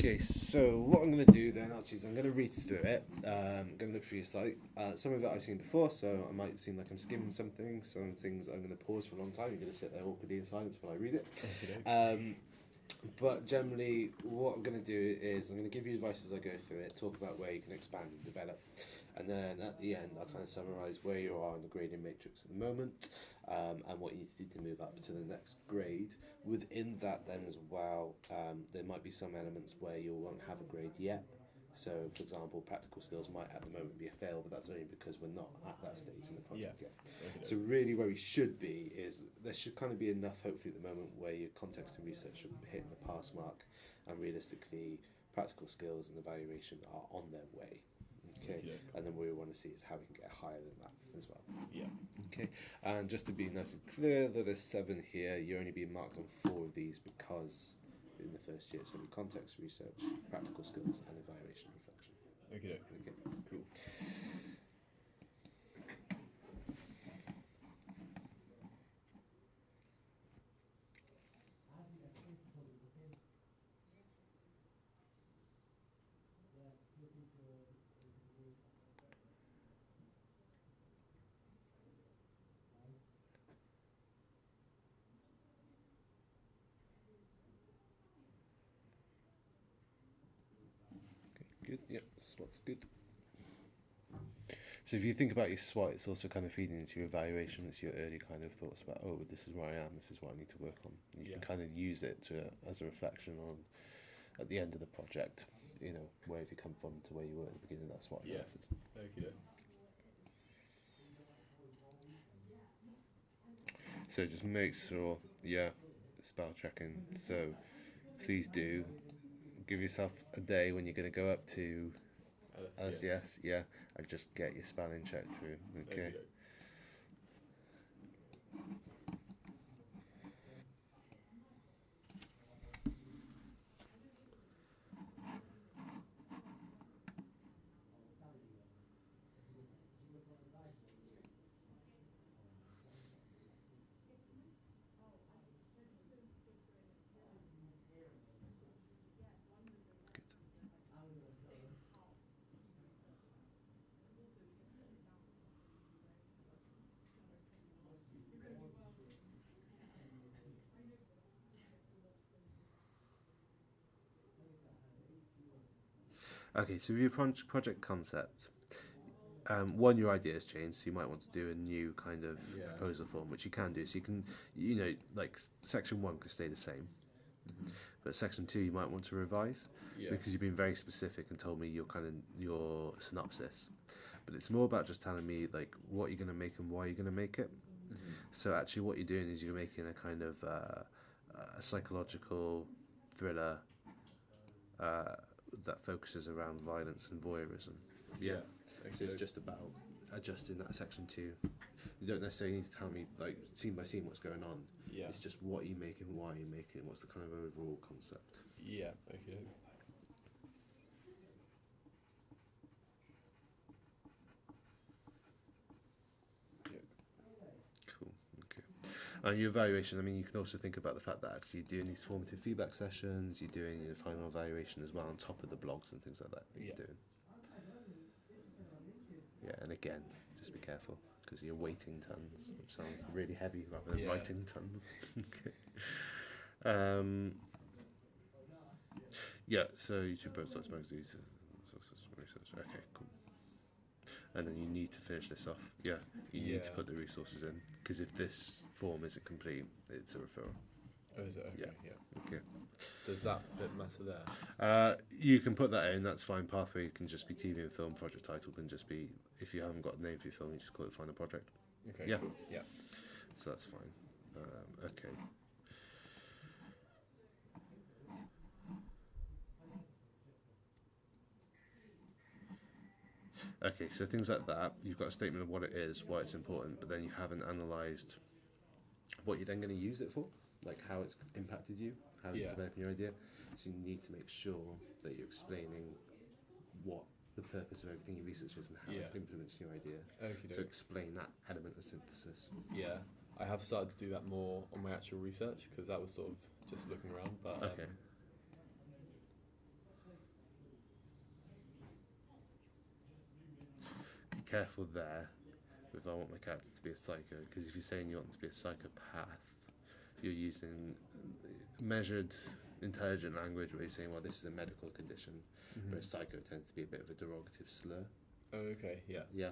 Okay, so what I'm going to do then, actually, is I'm going to read through it. I'm going to look through your site. Some of it I've seen before, so I might seem like I'm skimming something. Some things I'm going to pause for a long time. You're going to sit there awkwardly in silence while I read it. But generally, what I'm going to do is I'm going to give you advice as I go through it, talk about where you can expand and develop. And then at the end, I'll kind of summarise where you are in the grading matrix at the moment, and what you need to do to move up to the next grade. Within that, then as well, there might be some elements where you won't have a grade yet. So, for example, practical skills might at the moment be a fail, but that's only because we're not at that stage in the project yet. So, really, where we should be is there should kind of be enough, hopefully, at the moment where your context and research should be hitting the pass mark, and realistically, practical skills and evaluation are on their way. Okay, and then what we want to see is how we can get higher than that as well. Yeah. Okay, and just to be nice and clear, that there's 7 here, you're only being marked on 4 of these because in the first year it's only context, research, practical skills, and evaluation and reflection. Okay. Cool. Good, yep, SWOT's good. So if you think about your SWOT, it's also kind of feeding into your evaluation. It's your early kind of thoughts about, oh, this is where I am, this is what I need to work on. You can kind of use it as a reflection on, at the end of the project, where have you come from to where you were at the beginning of that SWOT analysis. Okay. So just make sure, spell checking. So please do give yourself a day when you're going to go up to LCS, and just get your spelling checked through. Okay. Okay, so with your project concept, one, your idea has changed, so you might want to do a new kind of proposal form, which you can do. So you can, like section 1 can stay the same, but section 2 you might want to revise because you've been very specific and told me your synopsis. But it's more about just telling me like what you're going to make and why you're going to make it. So actually, what you're doing is you're making a kind of a psychological thriller that focuses around violence and voyeurism. Okay. So it's just about adjusting that section 2. You don't necessarily need to tell me like scene by scene what's going on. It's just what you make and why you make it, and what's the kind of overall concept. Okay. Cool. Okay. And your evaluation, I mean, you can also think about the fact that actually you're doing these formative feedback sessions, you're doing your final evaluation as well on top of the blogs and things like that you're doing. Yeah, and again, just be careful because you're weighting tons, which sounds really heavy rather than writing tons. Okay. So you should both start research. Okay, cool. And then you need to finish this off. You need to put the resources in because if this form isn't complete, it's a referral. Oh, is it? Okay. Okay. Does that bit matter there? You can put that in, that's fine. Pathway can just be TV and film. Project title can just be, if you haven't got a name for your film, you just call it Final Project. Okay, Yeah. cool. Yeah. So that's fine. Okay. Okay, so things like that, you've got a statement of what it is, why it's important, but then you haven't analysed what you're then going to use it for, like how it's impacted you, how it's developing your idea. So you need to make sure that you're explaining what the purpose of everything you research is and how it's influencing your idea. Okay. So explain that element of synthesis. Yeah, I have started to do that more on my actual research because that was sort of just looking around. But careful there if I want my character to be a psycho, because if you're saying you want them to be a psychopath, you're using measured, intelligent language where you're saying, well, this is a medical condition, whereas psycho tends to be a bit of a derogative slur. Oh, okay, yeah. Yeah.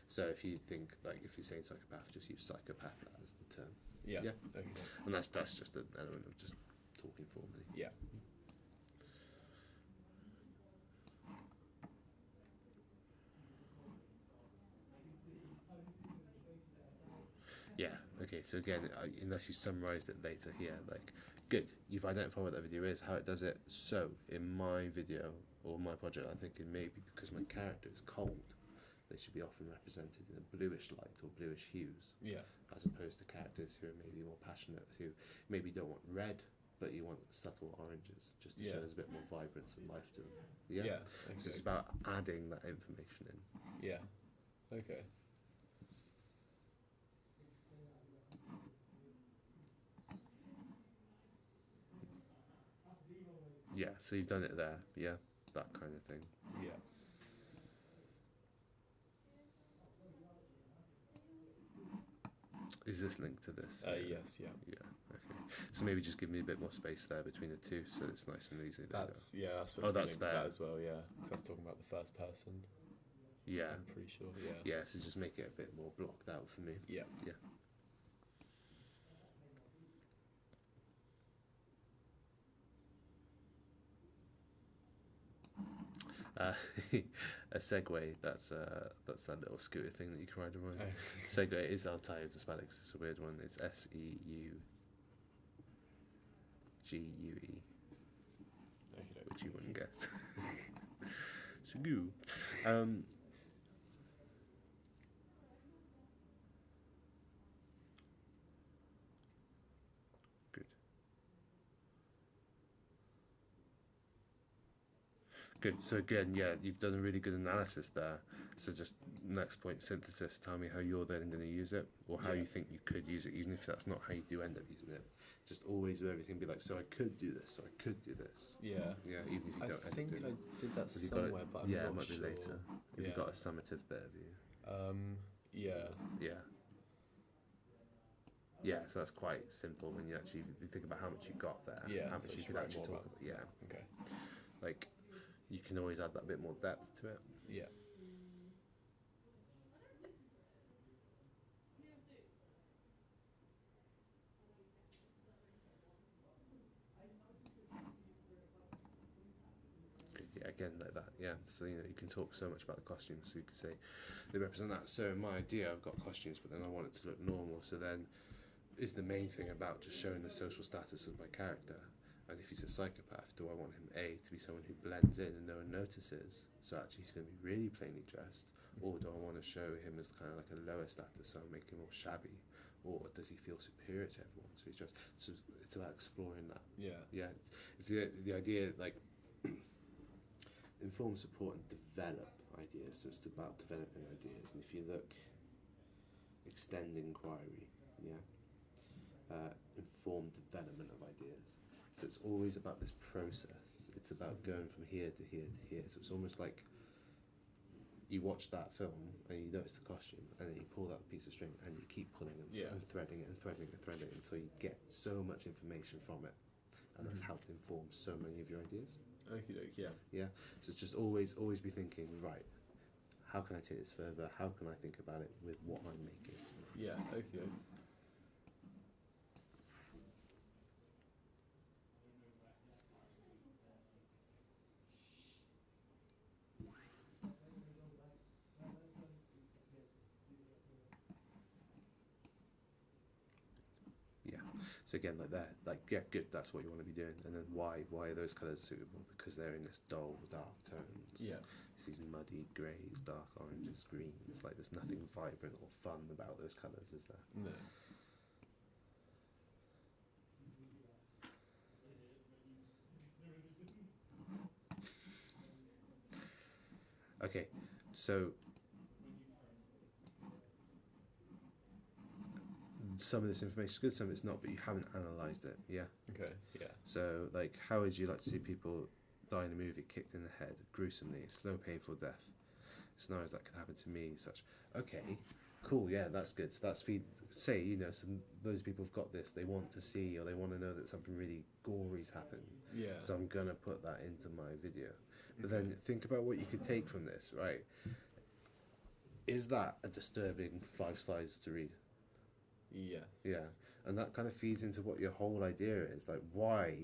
So if you think, like, if you're saying psychopath, just use psychopath as the term. Yeah. Yeah. Okay. And that's just an element of just talking formally. Yeah. Yeah, okay, so again, unless you summarised it later here, like, good, you've identified what that video is, how it does it. So, in my video, or my project, I'm thinking maybe because my character is cold, they should be often represented in a bluish light or bluish hues, Yeah. as opposed to characters who are maybe more passionate, who maybe don't want red, but you want subtle oranges, just to show there's a bit more vibrance and life to them. Yeah? Yeah. So Okay. it's about adding that information in. Yeah. Okay. Yeah, so you've done it there, yeah, that kind of thing. Yeah. Is this linked to this? Yes. Yeah. Yeah, okay. So maybe just give me a bit more space there between the two so it's nice and easy. That's there. That's supposed Oh, to be that's linked to there. that as well. Yeah. Because that's talking about the first person. Yeah. I'm pretty sure. Yeah. Yeah, so just make it a bit more blocked out for me. Yeah. Yeah. A segue, that's that little scooter thing that you can ride around. Oh. Segue is our tie of the Spanish, it's a weird one. It's SEUGUE, Okay. which you wouldn't guess. Segue. Good. So again, yeah, you've done a really good analysis there. So just next point, synthesis. Tell me how you're then going to use it, or how you think you could use it, even if that's not how you do end up using it. Just always with everything be like, so I could do this, so I could do this. Yeah. Yeah, even if you don't. I think I did that Have you got it? somewhere, but I'm Yeah, not it might sure. be later. Have you got a summative bit of you? Yeah. Yeah. Yeah, so that's quite simple when you actually you think about how much you got there. Yeah, How so much you just could write actually more talk about- about. Yeah. Okay. Like, you can always add that bit more depth to it. Yeah. Yeah, again, like that, yeah. So, you know, you can talk so much about the costumes, so you could say, they represent that. So, in my idea, I've got costumes, but then I want it to look normal. So then, is the main thing about just showing the social status of my character? And if he's a psychopath, do I want him, A, to be someone who blends in and no one notices, so actually he's going to be really plainly dressed? Or do I want to show him as kind of like a lower status, so I make him more shabby? Or does he feel superior to everyone, so he's dressed? So it's about exploring that. Yeah. Yeah, it's the idea, like, inform, support, and develop ideas. So it's about developing ideas. And if you look, extend inquiry, yeah, inform development of ideas. So it's always about this process. It's about going from here to here to here. So it's almost like you watch that film and you notice the costume, and then you pull that piece of string and you keep pulling and, and threading it and threading it and threading it until you get so much information from it, and that's helped inform so many of your ideas. Okie doke, yeah. Yeah. So it's just always be thinking, right, how can I take this further? How can I think about it with what I'm making? Yeah, okie doke. So again, like that, like, yeah, good, that's what you want to be doing. And then why are those colours suitable? Because they're in this dull, dark tones. Yeah. It's these muddy greys, dark oranges, greens. Like, there's nothing vibrant or fun about those colours, is there? No. Okay, so some of this information is good, some of it's not, but you haven't analysed it, yeah? Okay, yeah. So, like, how would you like to see people die in a movie, kicked in the head, gruesomely, slow, painful death? scenarios that could happen to me, such. Okay, cool, yeah, that's good. So that's feed. Say, some those people have got this. They want to see, or they want to know that something really gory's happened. Yeah. So I'm gonna put that into my video. But then think about what you could take from this, right? Is that a disturbing 5 slides to read? Yes. Yeah, and that kind of feeds into what your whole idea is. Like, why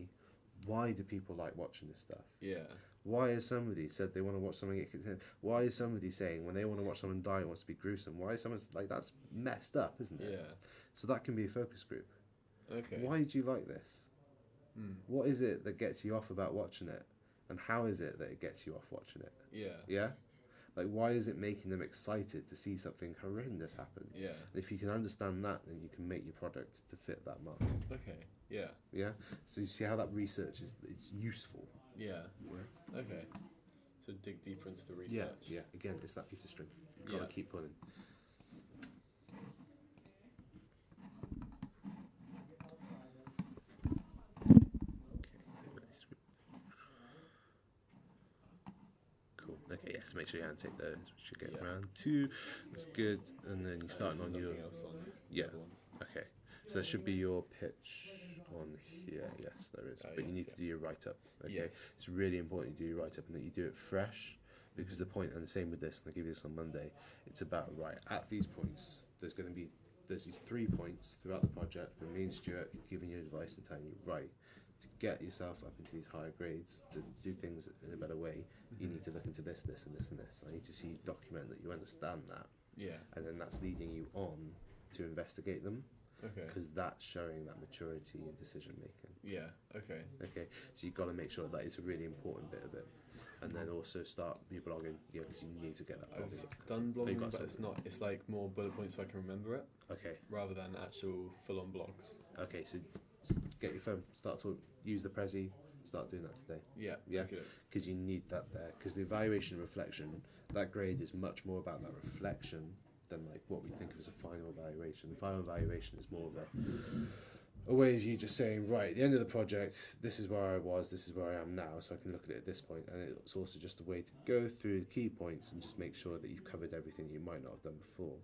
do people like watching this stuff? Yeah. Why has somebody said they want to watch someone get kicked in? Why is somebody saying when they want to watch someone die, it wants to be gruesome? Why is someone like, that's messed up, isn't it? Yeah. So that can be a focus group. Okay. Why do you like this? Mm. What is it that gets you off about watching it? And how is it that it gets you off watching it? Yeah. Yeah? Like, why is it making them excited to see something horrendous happen? Yeah. And if you can understand that, then you can make your product to fit that mark. Okay. Yeah. Yeah? So you see how that research is, it's useful. Yeah. Yeah? Okay. So dig deeper into the research. Yeah, yeah. Again, it's that piece of string. You've got to Yeah. keep pulling. Cool. Okay, yes, make sure you annotate those. We should get Yeah. around 2. That's good. And then you're starting on your. Nothing else on the Yeah. other ones. Okay. So there should be your pitch on here. Yes, there is. But you yes, need yeah. to do your write up. Okay. Yes. It's really important you do your write up and that you do it fresh. Because the point, and the same with this, and I'll give you this on Monday, it's about, right, at these points, there's these 3 points throughout the project where me and Stuart giving you advice and telling you, right, to get yourself up into these higher grades, to do things in a better way, you need to look into this, this, and this, and this. I need to see you document that you understand that, Yeah. and then that's leading you on to investigate them, Okay. because that's showing that maturity in decision making. Yeah. Okay. Okay, so you've got to make sure that is a really important bit of it. And then also start your blogging, because you need to get that blogging. I've done Oh, you blogging, got but it's not. It's like more bullet points so I can remember it, Okay, rather than actual full-on blogs. okay, so get your phone, use the Prezi, start doing that today. Yeah. Yeah. Okay. Because you need that there. Because the evaluation and reflection, that grade is much more about that reflection than like what we think of as a final evaluation. The final evaluation is more of a way of you just saying, right, at the end of the project, this is where I was, this is where I am now, so I can look at it at this point. And it's also just a way to go through the key points and just make sure that you've covered everything you might not have done before.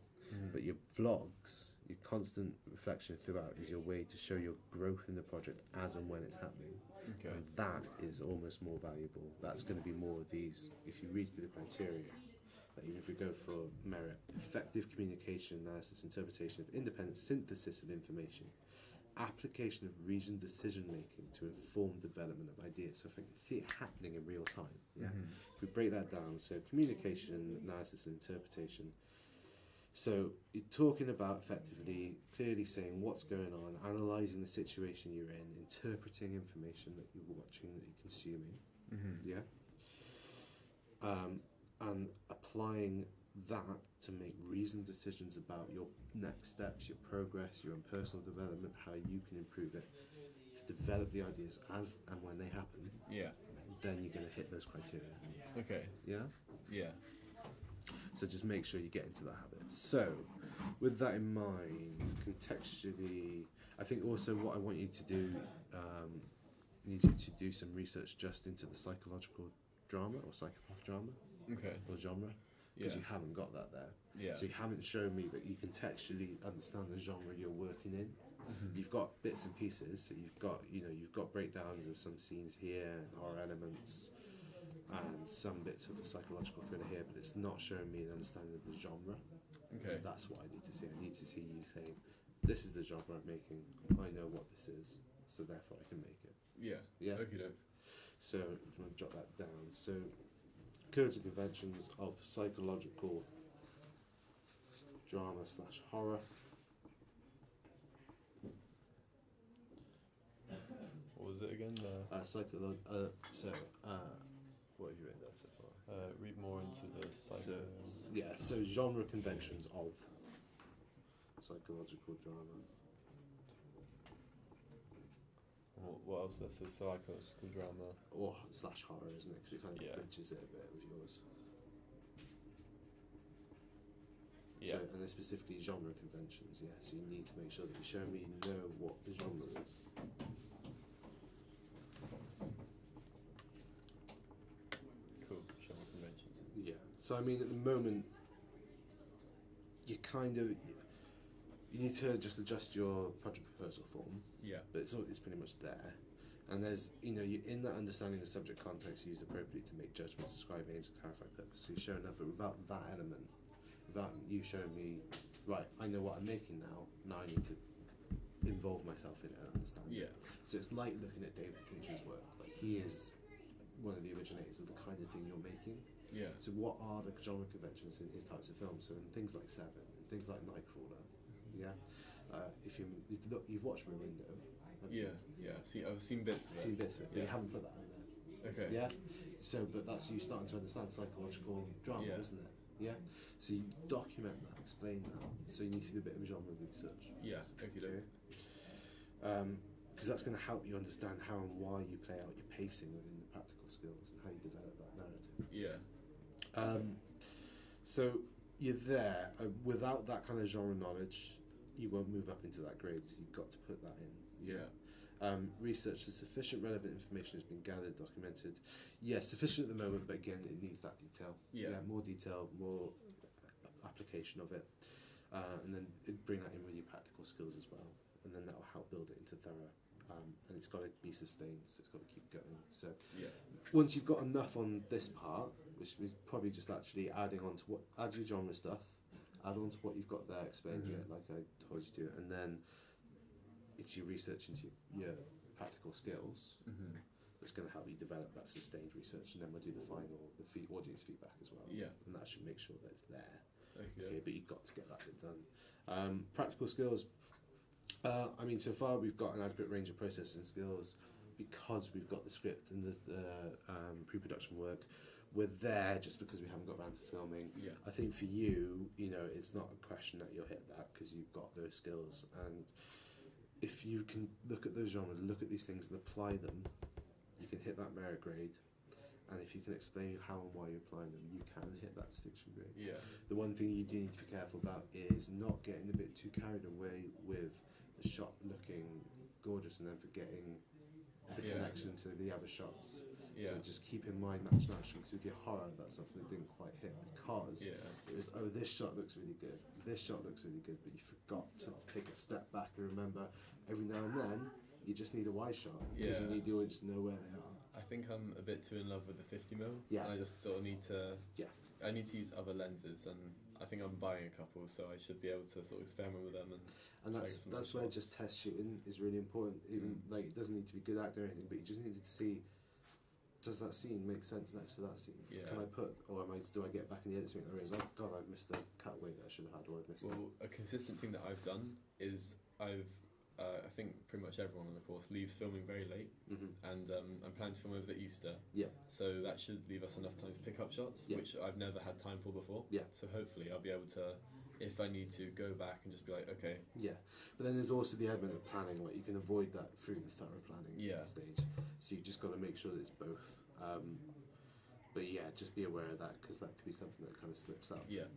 But your vlogs, your constant reflection throughout, is your way to show your growth in the project as and when it's happening. Okay. And that is almost more valuable. That's going to be more of these, if you read through the criteria, that even if we go for merit, effective communication, analysis, interpretation of independent synthesis of information, application of reasoned decision making to inform development of ideas. So if I can see it happening in real time, yeah. If we break that down, so communication, analysis, and interpretation. So you're talking about effectively, clearly saying what's going on, analysing the situation you're in, interpreting information that you're watching, that you're consuming, yeah, and applying that to make reasoned decisions about your next steps, your progress, your own personal development, how you can improve it, to develop the ideas as and when they happen. Yeah. Then you're going to hit those criteria. Okay. Yeah. Yeah. So just make sure you get into that habit. So, with that in mind, contextually, I think also what I want you to do, need you to do some research just into the psychological drama or psychopath drama Okay. or genre, because Yeah. you haven't got that there. Yeah. So you haven't shown me that you contextually understand the genre you're working in. You've got bits and pieces. So you've got breakdowns of some scenes here and horror elements, and some bits of the psychological thriller here, but it's not showing me an understanding of the genre. Okay. That's what I need to see. I need to see you saying, this is the genre I'm making, I know what this is, so therefore I can make it. Yeah. Yeah? Okay. Doke. So I'm going to jot that down. So, codes and conventions of the psychological drama / horror. What was it again? What have you written down so far? Read more into the psycho. So genre conventions of psychological drama. What else? That's a psychological drama. Or / horror, isn't it? Because it kind of Yeah. bridges it a bit with yours. Yeah. So, and then specifically genre conventions, yeah. So you need to make sure that you show me you know what the genre is. Cool. Genre conventions. Yeah. So I mean, at the moment, you need to just adjust your project proposal form, Yeah. but it's pretty much there. And there's, you're in that understanding of subject context used appropriately to make judgments, describe aims, and clarify purpose. So you're showing up, but without that element, without you showing me, right, I know what I'm making now. Now I need to involve myself in it and understand it. Yeah. So it's like looking at David Fincher's work. Like, he is one of the originators of the kind of thing you're making. Yeah. So what are the genre conventions in his types of films? So in things like Seven, and things like Nightcrawler, yeah. If you've watched Marindo. Yeah. Yeah. I've seen bits of it. Seen bits of it, but Yeah. you haven't put that in there. Okay. Yeah. So, but that's you starting to understand psychological drama, Yeah. isn't it? Yeah. So you document that, explain that. So you need to do a bit of genre research. Yeah. Okay. Because that's going to help you understand how and why you play out your pacing within the practical skills and how you develop that narrative. Yeah. So you're there. Without that kind of genre knowledge, you won't move up into that grade. So you've got to put that in. Yeah. Research the sufficient relevant information has been gathered, documented. Yeah, sufficient at the moment, but again, it needs that detail. Yeah. More detail, more application of it, and then bring that in with your practical skills as well, and then that will help build it into thorough. And it's got to be sustained, so it's got to keep going. So Yeah. once you've got enough on this part, which is probably just actually adding on to add your genre stuff, add on to what you've got there, explaining it like I told you to, and then it's your research into your practical skills that's going to help you develop that sustained research, and then we'll do the final, audience feedback as well. Yeah. And that should make sure that it's there. Okay. Okay, but you've got to get that bit done. Practical skills. I mean, so far we've got an adequate range of processing skills because we've got the script and the pre-production work. We're there just because we haven't got around to filming. Yeah. I think for you, it's not a question that you'll hit that because you've got those skills. And if you can look at those genres, look at these things and apply them, you can hit that merit grade. And if you can explain how and why you're applying them, you can hit that distinction grade. Yeah. The one thing you do need to be careful about is not getting a bit too carried away with the shot looking gorgeous and then forgetting the connection to the other shots. Yeah. So just keep in mind natural action, because with your horror, that's something that didn't quite hit because it was, this shot looks really good, this shot looks really good, but you forgot to take a step back and remember every now and then you just need a wide shot because you need the audience to know where they are. I think I'm a bit too in love with the 50mm. Yeah. And I just sort of need to. Yeah. I need to use other lenses, and I think I'm buying a couple, so I should be able to sort of experiment with them. And that's where just test shooting is really important. Even like it doesn't need to be good acting or anything, but you just need to see, does that scene make sense next to that scene? Yeah. Can I put, or do I get back in the edit suite and I realise, oh God, I've missed the cutaway that I should have had, or I've missed. Well, a consistent thing that I've done is I think pretty much everyone on the course leaves filming very late, and I'm planning to film over the Easter. Yeah. So that should leave us enough time to pick up shots, which I've never had time for before. Yeah. So hopefully I'll be able to, if I need to, go back and just be like, okay. Yeah. But then there's also the element of planning, like you can avoid that through the thorough planning stage. So you just got to make sure that it's both. But yeah, just be aware of that because that could be something that kind of slips up. Yeah.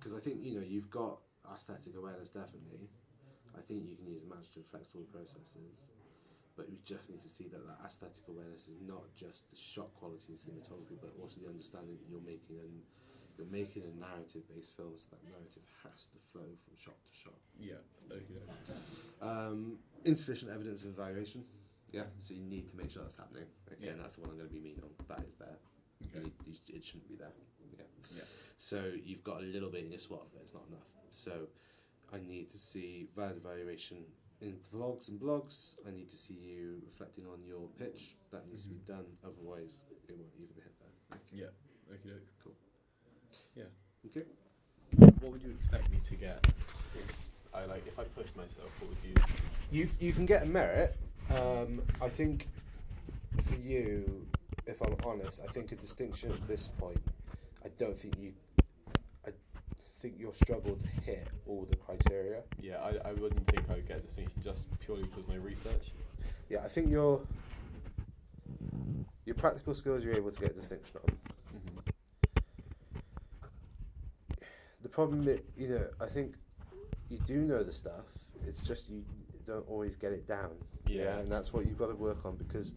Because I think you've got aesthetic awareness definitely. I think you can use the match to reflect all the processes, but you just need to see that aesthetic awareness is not just the shot quality and cinematography, but also the understanding that you're making a narrative-based film, so that narrative has to flow from shot to shot. Yeah. Okay. Insufficient evidence of evaluation. Yeah. So you need to make sure that's happening. Okay, and that's the one I'm going to be mean on. That is there. Okay. It shouldn't be there. Yeah. Yeah. So you've got a little bit in your SWOT, but it's not enough. So I need to see valid evaluation in vlogs and blogs. I need to see you reflecting on your pitch. That needs to be done. Otherwise, it won't even hit there. Okay. Yeah. Okay. Cool. Yeah. Okay. What would you expect me to get if I pushed myself? What would you? You can get a merit. I think for you, if I'm honest, I think a distinction at this point. I don't think you. I think you'll struggle to hit all the criteria. Yeah, I wouldn't think I would get a distinction just purely because of my research. Yeah, I think your practical skills you're able to get a distinction on. The problem is, I think you do know the stuff. It's just you don't always get it down. Yeah. And that's what you've got to work on because,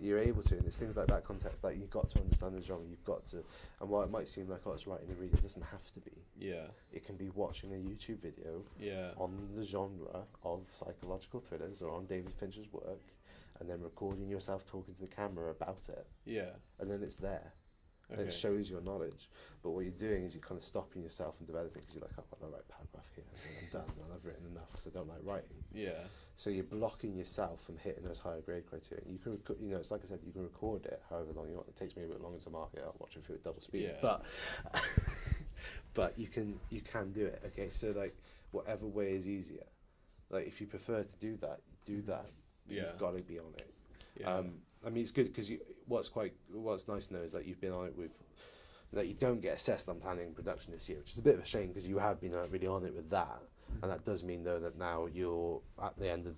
You're able to, and it's things like that context, like you've got to understand the genre, you've got to, and while it might seem like, oh, it's writing and reading, it doesn't have to be. Yeah. It can be watching a YouTube video on the genre of psychological thrillers or on David Fincher's work, and then recording yourself talking to the camera about it. Yeah. And then it's there. Okay. And it shows your knowledge. But what you're doing is you're kind of stopping yourself from developing, because you're like, I've got to write a paragraph here, and then I'm done, and I've written enough because I don't like writing. Yeah. So you're blocking yourself from hitting those higher grade criteria. You can, you know, it's like I said, you can record it however long you want. It takes me a bit longer to mark it. I'll watch it through at double speed. Yeah. But you can do it. Okay, so like whatever way is easier. Like if you prefer to do that, do that. Yeah. You've got to be on it. Yeah. I mean, it's good because what's nice to know is that you've been on it with. That you don't get assessed on planning and production this year, which is a bit of a shame because you have been really on it with that, and that does mean though that now you're at the end of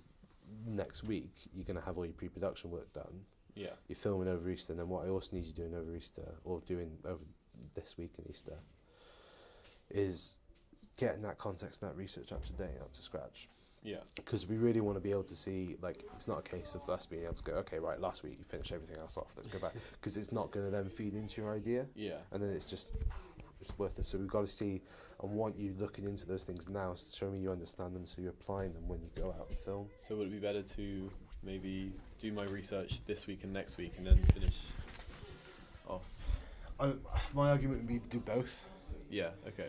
next week you're going to have all your pre-production work done. Yeah. You're filming over Easter, and then what I also need you doing over Easter, or doing over this week and Easter, is getting that context and that research up to date, up to scratch. Yeah. Because we really want to be able to see, like, it's not a case of us being able to go, okay, right, last week you finished everything else off, let's go back. Because it's not going to then feed into your idea. Yeah. And then it's worthless. So we've got to see, and want you looking into those things now, show me you understand them, so you're applying them when you go out and film. So would it be better to maybe do my research this week and next week, and then finish off? My argument would be do both. Yeah. Okay.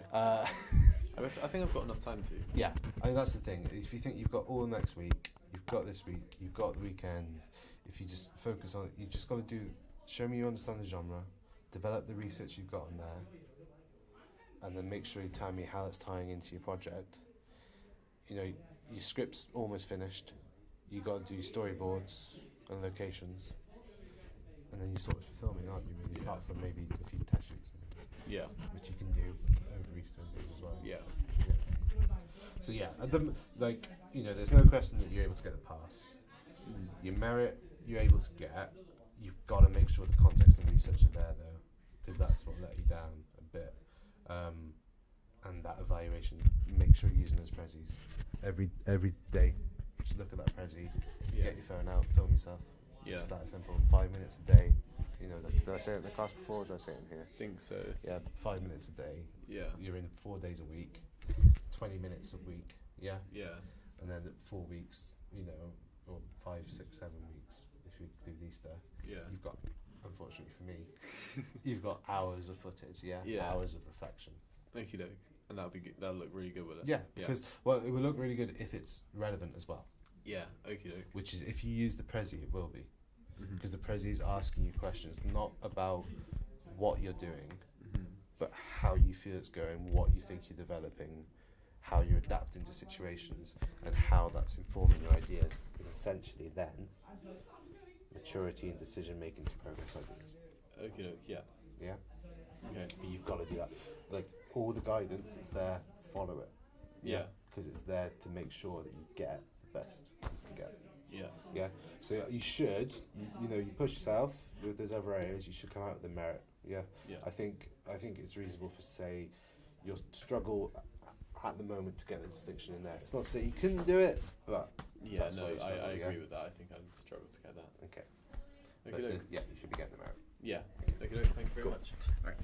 I think I've got enough time to. Yeah, I think that's the thing. If you think you've got all next week, you've got this week, you've got the weekend, if you just focus on it, you just got to show me you understand the genre, develop the research you've got on there, and then make sure you tell me how it's tying into your project. You know, your script's almost finished, you got to do your storyboards and locations, and then you're sort of filming, aren't you, really, apart from maybe a few test shoots. Yeah. Which you can do over Easter and things as well. Yeah. So yeah, there's no question that you're able to get the pass. Your merit you're able to get. You've got to make sure the context and research are there though, because that's what let you down a bit. And that evaluation, make sure you're using those prezzies every day. Just look at that prezzy, get your phone out, film yourself. Yeah. It's that simple. 5 minutes a day. You know, did I say it in the class before? Or did I say it in here? I think so. Yeah, 5 minutes a day. Yeah. You're in 4 days a week, 20 minutes a week. Yeah. Yeah. And then 4 weeks, you know, or 5, 6, 7 weeks if you include Easter. Yeah. You've got, unfortunately for me, you've got hours of footage. Yeah. Yeah. Hours of reflection. Okie doke. And that'll look really good with it. Yeah. Because it will look really good if it's relevant as well. Yeah. Okie doke. Which is, if you use the Prezi, it will be. Because the Prezi is asking you questions not about what you're doing, but how you feel it's going, what you think you're developing, how you're adapting to situations, and how that's informing your ideas, and essentially then maturity and decision making to progress ideas. Okie doke. Yeah. Yeah. Okay. But you've got to do that. Like all the guidance that's there, follow it. Yeah. Because it's there to make sure that you get the best you can get. Yeah. Yeah. So you should, you know, you push yourself with those other areas. You should come out with the merit. Yeah. Yeah. I think it's reasonable for say you'll struggle at the moment to get the distinction in there. It's not to say you couldn't do it, but Yeah. that's No, why you struggle, I agree with that. I think I'd struggle to get that. Okay. Okie doke. Yeah, you should be getting the merit. Yeah. Okie doke. Thank you very Cool. much. Right.